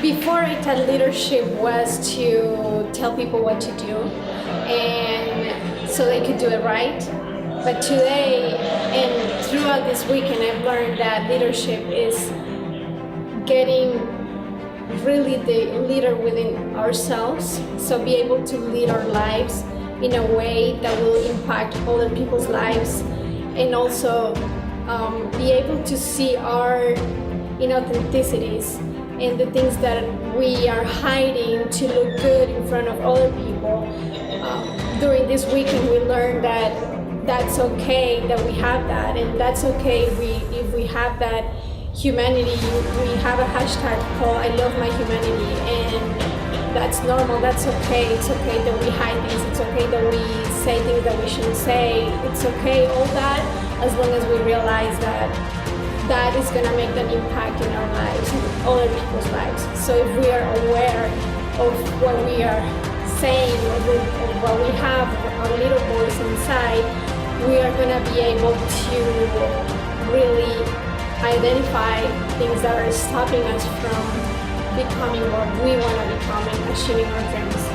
Before I thought leadership was to tell people what to do and so they could do it right. But today and throughout this weekend, I've learned that leadership is getting really the leader within ourselves. So be able to lead our lives in a way that will impact other people's lives, and also be able to see our inauthenticities and the things that we are hiding to look good in front of other people. During this weekend, we learned that that's okay that we have that, and that's okay if we have that humanity. We have a hashtag called I love my humanity, and that's normal, that's okay. It's okay that we hide things, it's okay that we say things that we shouldn't say, it's okay, all that, as long as we realize that that is going to make an impact in our lives and other people's lives. So if we are aware of what we are saying, of what we have, our little voice inside, we are going to be able to really identify things that are stopping us from becoming what we want to become and achieving our dreams.